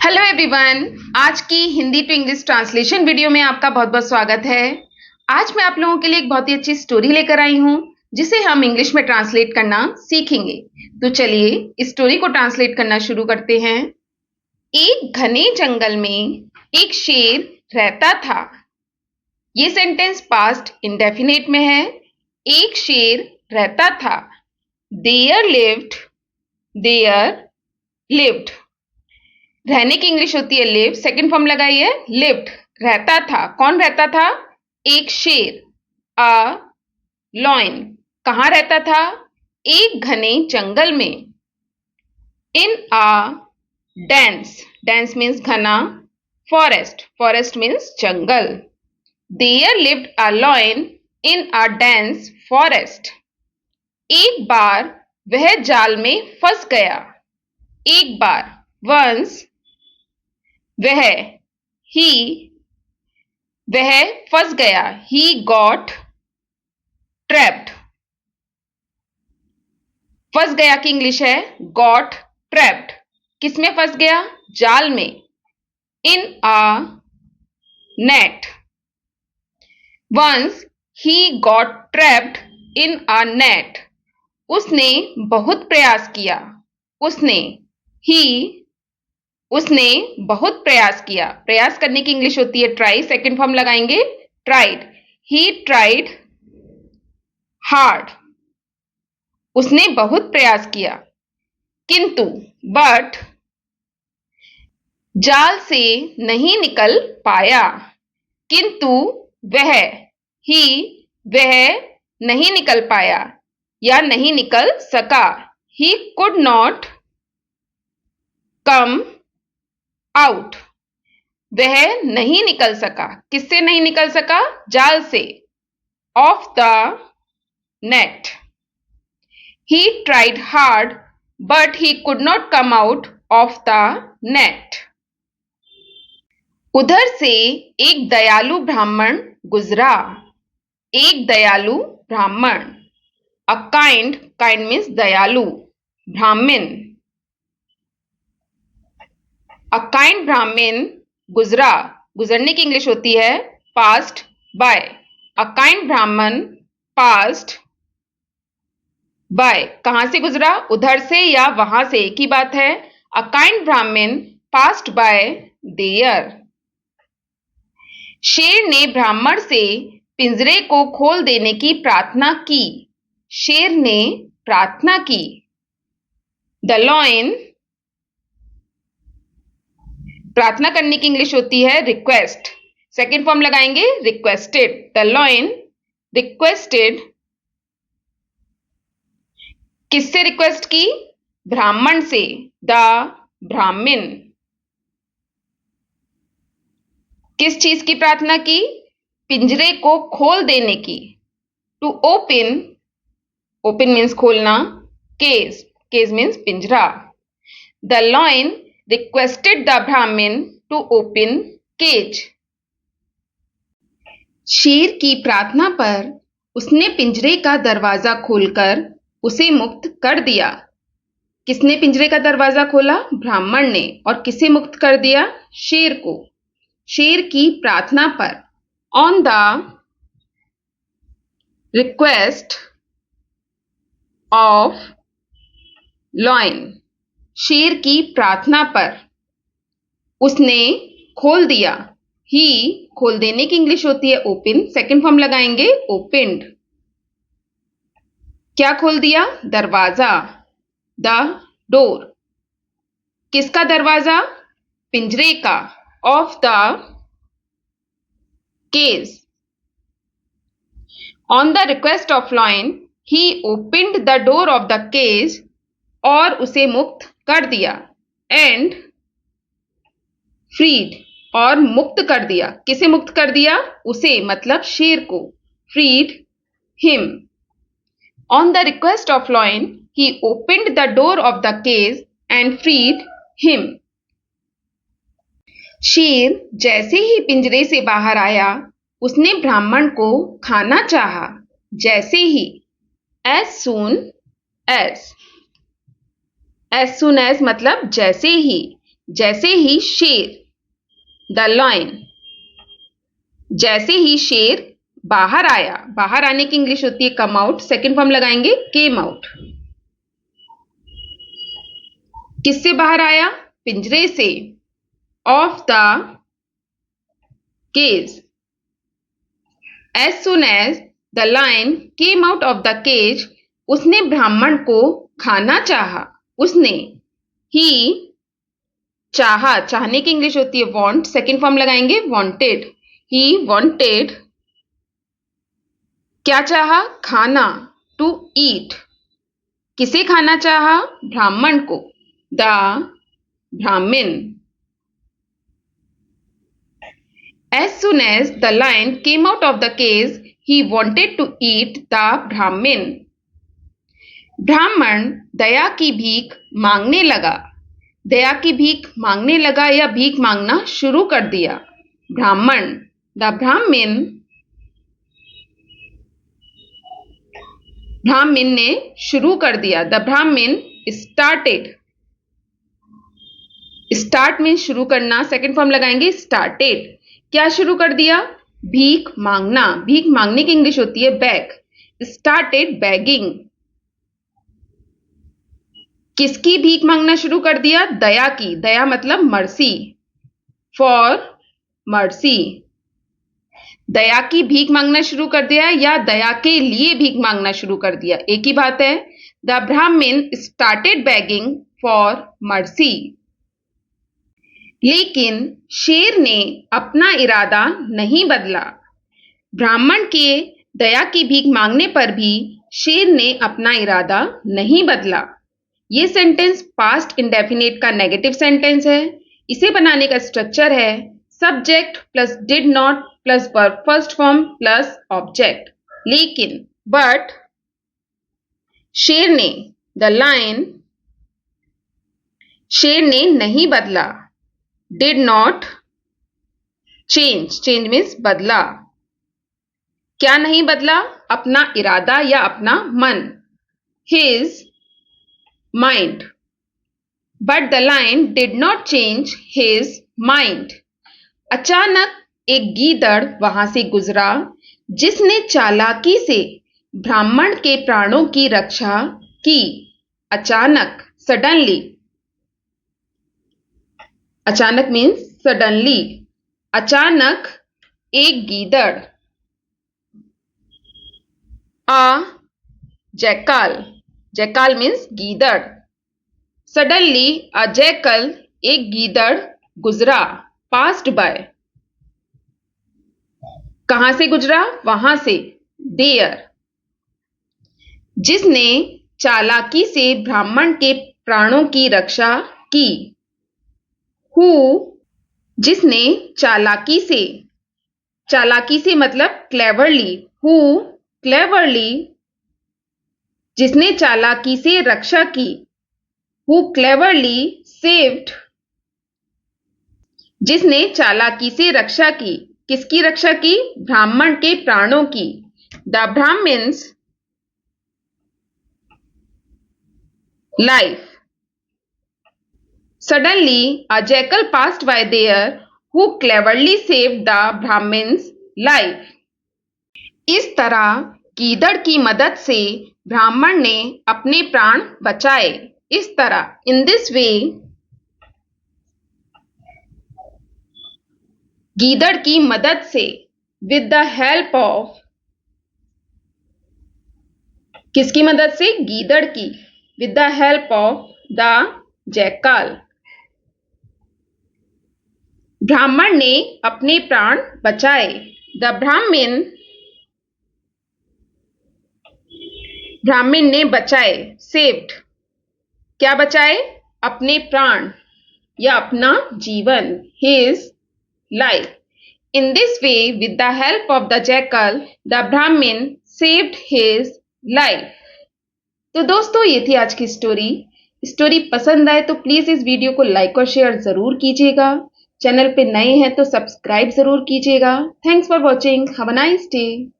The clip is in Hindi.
Hello everyone. आज की Hindi to English translation video में आपका बहुत बहुत स्वागत है। आज मैं आप लोगों के लिए एक बहुत ही अच्छी स्टोरी लेकर आई हूं जिसे हम इंग्लिश में ट्रांसलेट करना सीखेंगे। तो चलिए इस स्टोरी को ट्रांसलेट करना शुरू करते हैं। एक घने जंगल में एक शेर रहता था। ये सेंटेंस पास्ट इंडेफिनिट में है। एक शेर रहता था। There lived. रहने की इंग्लिश होती है लिव, सेकंड फॉर्म लगाई है लिव्ड। रहता था, कौन रहता था? एक शेर। A lion. कहां रहता था? एक घने जंगल में। इन अ डेंस मीन्स घना, फॉरेस्ट मीन्स जंगल। There lived a lion in a dense forest. एक बार वह जाल में फंस गया। एक बार, वंस। वह फंस गया। ही गॉट ट्रैप्ड। फंस गया की इंग्लिश है गॉट ट्रैप्ड। किसमें फंस गया? जाल में। In a net. Once he got trapped in a net. उसने बहुत प्रयास किया। उसने बहुत प्रयास किया। प्रयास करने की इंग्लिश होती है ट्राई, सेकंड फॉर्म लगाएंगे ट्राइड। He tried hard. उसने बहुत प्रयास किया। किंतु, बट, जाल से नहीं निकल पाया। किंतु वह नहीं निकल पाया या नहीं निकल सका। He could not come out. वह नहीं निकल सका। किससे नहीं निकल सका? जाल से। Of the net. He tried hard, but he could not come out of the net. उधर से एक दयालु ब्राह्मण गुजरा। एक दयालु ब्राह्मण। A kind means दयालु। ब्राह्मण। A kind ब्राह्मण गुजरा। गुजरने की इंग्लिश होती है passed by. A kind ब्राह्मण passed बाय। कहां से गुजरा? उधर से या वहां से, एक ही बात है। अ काइंड ब्राह्मण पास्ड बाय देयर। शेर ने ब्राह्मण से पिंजरे को खोल देने की प्रार्थना की। शेर ने प्रार्थना की। The lion. प्रार्थना करने की इंग्लिश होती है रिक्वेस्ट, सेकेंड फॉर्म लगाएंगे रिक्वेस्टेड। The lion requested. किससे रिक्वेस्ट की? ब्राह्मण से। द ब्राह्मण। किस चीज की प्रार्थना की? पिंजरे को खोल देने की। टू ओपन मीन्स खोलना। केज मीन्स पिंजरा। द लॉयन रिक्वेस्टेड द ब्राह्मण टू ओपन केज। शेर की प्रार्थना पर उसने पिंजरे का दरवाजा खोलकर उसे मुक्त कर दिया। किसने पिंजरे का दरवाजा खोला? ब्राह्मण ने। और किसे मुक्त कर दिया? शेर को। शेर की प्रार्थना पर। On the request of lion. शेर की प्रार्थना पर उसने खोल दिया। ही, खोल देने की इंग्लिश होती है ओपन, सेकंड फॉर्म लगाएंगे ओपेंड। क्या खोल दिया? दरवाजा। The door. किसका दरवाजा? पिंजरे का। Of the cage. On the request of lion he opened the door of the cage. और उसे मुक्त कर दिया। एंड फ्रीड, और मुक्त कर दिया। किसे मुक्त कर दिया? उसे, मतलब शेर को। Freed him. On the request of lion, he opened the door of the cage and freed him. शेर जैसे ही पिंजरे से बाहर आया, उसने ब्राह्मण को खाना चाहा। जैसे ही, as soon as मतलब जैसे ही। जैसे ही शेर, द लायन, जैसे ही शेर बाहर आया, बाहर आने की इंग्लिश होती है कम आउट, सेकेंड फॉर्म लगाएंगे केम आउट। किससे बाहर आया? पिंजरे से, of the cage. As soon as the lion came out of the cage, उसने ब्राह्मण को खाना चाहा, उसने, ही, चाहा, चाहने की इंग्लिश होती है वांट, सेकेंड फॉर्म लगाएंगे वांटेड। ही वांटेड, क्या चाहा? खाना, टू ईट। किसे खाना चाहा? ब्राह्मण को, the Brahmin. As soon as the lion came out of the cage, he wanted to eat the Brahmin. ब्राह्मण दया की भीख मांगने लगा, दया की भीख मांगने लगा या भीख मांगना शुरू कर दिया। ब्राह्मण, द ब्राह्मण, ब्राह्मण ने शुरू कर दिया। द ब्राह्मण स्टार्टेड, स्टार्ट मीन शुरू करना, सेकेंड फॉर्म लगाएंगे स्टार्टेड। क्या शुरू कर दिया? भीख मांगना, भीख मांगने की इंग्लिश होती है बैग, स्टार्टेड बैगिंग। किसकी भीख मांगना शुरू कर दिया? दया की, दया मतलब मर्सी, फॉर मर्सी। दया की भीख मांगना शुरू कर दिया या दया के लिए भीख मांगना शुरू कर दिया, एक ही बात है। द ब्राह्मण स्टार्टेड बेगिंग फॉर मर्सी। लेकिन शेर ने अपना इरादा नहीं बदला। ब्राह्मण के दया की भीख मांगने पर भी शेर ने अपना इरादा नहीं बदला। ये सेंटेंस पास्ट इंडेफिनिट का नेगेटिव सेंटेंस है। इसे बनाने का स्ट्रक्चर है subject plus did not plus verb first form plus object. लेकिन, बट, शेर ने, द लायन, शेर ने नहीं बदला। Did not change, change means बदला। क्या नहीं बदला? अपना इरादा या अपना मन, his mind. But the lion did not change his mind. अचानक एक गीदड़ वहां से गुजरा जिसने चालाकी से ब्राह्मण के प्राणों की रक्षा की। अचानक, सडनली, अचानक मीन्स सडनली। अचानक एक गीदड़, अ जैकाल, जैकाल मीन्स गीदड़। सडनली अ जैकल, एक गीदड़ गुजरा, पास्ड बाय। कहां से गुजरा? वहां से, देयर। जिसने चालाकी से ब्राह्मण के प्राणों की रक्षा की। हु, जिसने चालाकी से, चालाकी से मतलब क्लेवरली, हु क्लेवरली, जिसने चालाकी से रक्षा की। हु क्लेवरली सेव्ड, जिसने चालाकी से रक्षा की। किसकी रक्षा की? ब्राह्मण के प्राणों की। The Brahmin's life. Suddenly a jackal passed by there who cleverly saved the Brahmin's life. इस तरह गीदड़ की मदद से ब्राह्मण ने अपने प्राण बचाए। इस तरह, इन दिस वे, गीदड़ की मदद से, विद द हेल्प ऑफ, किसकी मदद से? गीदड़ की, with the help of the jackal. ब्राह्मण ने अपने प्राण बचाए। द ब्राह्मण, ब्राह्मण ने बचाए, सेव्ड। क्या बचाए? अपने प्राण या अपना जीवन, his life. In this way, with the help of the jackal, the Brahmin saved his life. तो दोस्तों, ये थी आज की स्टोरी। स्टोरी पसंद आए तो प्लीज इस वीडियो को लाइक और शेयर जरूर कीजिएगा। चैनल पे नए हैं तो सब्सक्राइब जरूर कीजिएगा। Thanks for watching. Have a nice day.